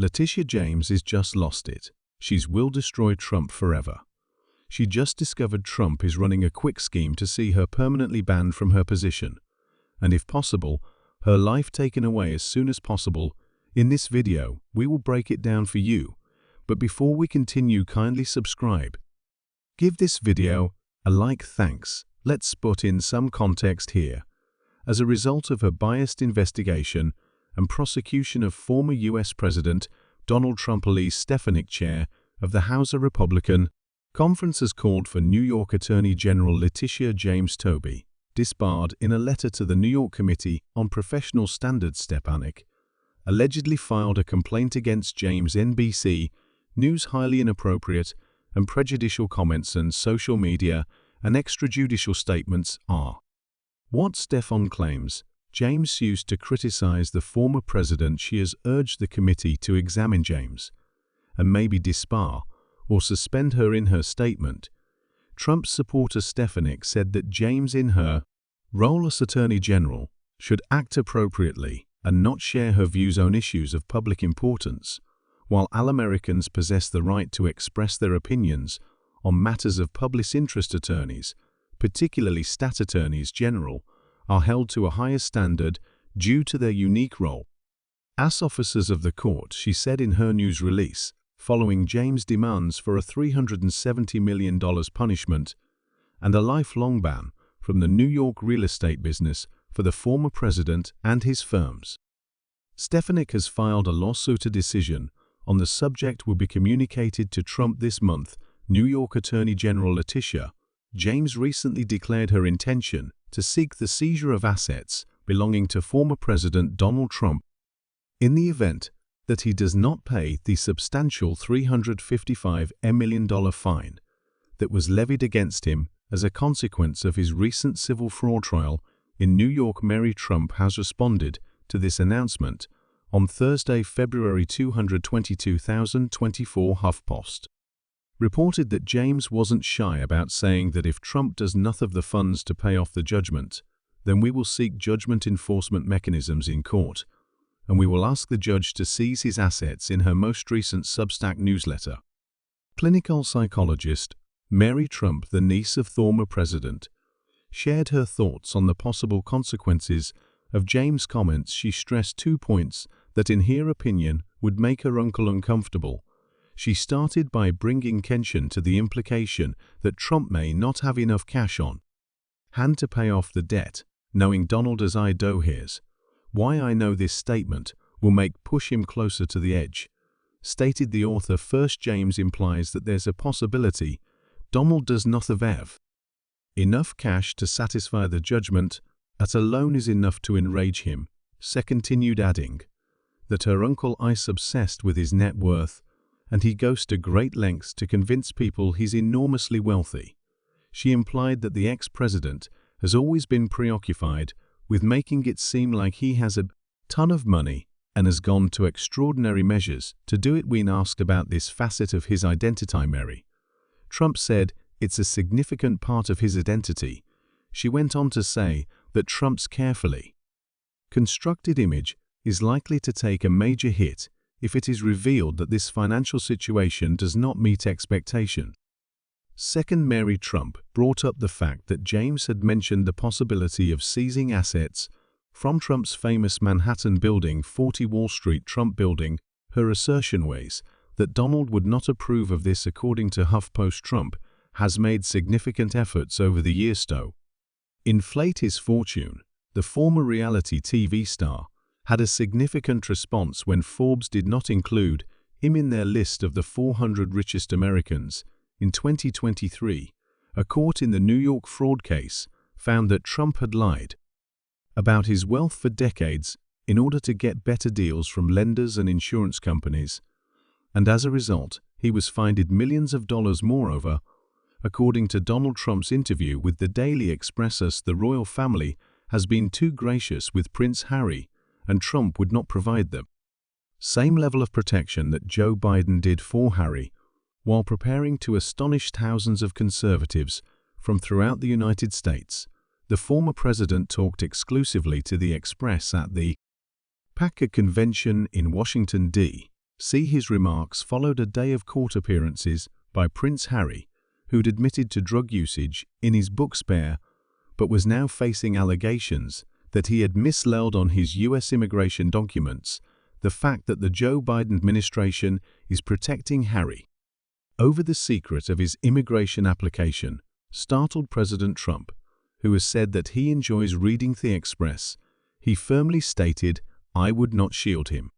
Leticia James is just lost it. She's will destroy Trump forever. She just discovered Trump is running a quick scheme to see her permanently banned from her position, and if possible, her life taken away as soon as possible. In this video, we will break it down for you. But before we continue, kindly subscribe. Give this video a like, thanks. Let's put in some context here. As a result of her biased investigation and prosecution of former U.S. President Donald Trump, Elise Stefanik, chair of the House Republican Conference, has called for New York Attorney General Leticia James to be disbarred. In a letter to the New York Committee on Professional Standards, Stefanik allegedly filed a complaint against James. NBC News highly inappropriate and prejudicial comments and social media and extrajudicial statements are what Stefan claims. James used to criticize the former president. She has urged the committee to examine James and maybe disbar or suspend her. In her statement, Trump's supporter Stefanik said that James, in her role as Attorney General, should act appropriately and not share her views on issues of public importance. While all Americans possess the right to express their opinions on matters of public interest, attorneys, particularly state attorneys general, are held to a higher standard due to their unique role as officers of the court, she said in her news release, following James' demands for a $370 million punishment and a lifelong ban from the New York real estate business for the former president and his firms. Stefanik has filed a lawsuit. A decision on the subject will be communicated to Trump this month. New York Attorney General Leticia James recently declared her intention to seek the seizure of assets belonging to former President Donald Trump in the event that he does not pay the substantial $355 million fine that was levied against him as a consequence of his recent civil fraud trial in New York. Mary Trump has responded to this announcement on Thursday, February 222, 2024. HuffPost reported that James wasn't shy about saying that if Trump does not have the funds to pay off the judgment, then we will seek judgment enforcement mechanisms in court, and we will ask the judge to seize his assets. In her most recent Substack newsletter, clinical psychologist Mary Trump, the niece of former president, shared her thoughts on the possible consequences of James' comments. She stressed 2 points that, in her opinion, would make her uncle uncomfortable. She started by bringing attention to the implication that Trump may not have enough cash on hand to pay off the debt, knowing Donald as I do. Here's why I know this statement will push him closer to the edge, stated the author. First, James implies that there's a possibility Donald does not have enough cash to satisfy the judgment. That alone is enough to enrage him. Second, continued, adding that her uncle is obsessed with his net worth, and he goes to great lengths to convince people he's enormously wealthy. She implied that the ex-president has always been preoccupied with making it seem like he has a ton of money and has gone to extraordinary measures to do it. When asked about this facet of his identity, Mary Trump said it's a significant part of his identity. She went on to say that Trump's carefully constructed image is likely to take a major hit if it is revealed that this financial situation does not meet expectation. Second, Mary Trump brought up the fact that James had mentioned the possibility of seizing assets from Trump's famous Manhattan building, 40 Wall Street Trump building. Her assertion was that Donald would not approve of this. According to HuffPost, Trump has made significant efforts over the years to inflate his fortune. The former reality TV star had a significant response when Forbes did not include him in their list of the 400 richest Americans. In 2023, a court in the New York fraud case found that Trump had lied about his wealth for decades in order to get better deals from lenders and insurance companies, and as a result, he was fined millions of dollars. Moreover, according to Donald Trump's interview with the Daily Express, the royal family has been too gracious with Prince Harry, and Trump would not provide them same level of protection that Joe Biden did for Harry, while preparing to astonish thousands of conservatives from throughout the United States. The former president talked exclusively to the Express at the PACA convention in Washington, D.C. See his remarks followed a day of court appearances by Prince Harry, who'd admitted to drug usage in his book Spare, but was now facing allegations that he had misled on his U.S. immigration documents, the fact that the Joe Biden administration is protecting Harry over the secret of his immigration application startled President Trump, who has said that he enjoys reading The Express. He firmly stated, "I would not shield him."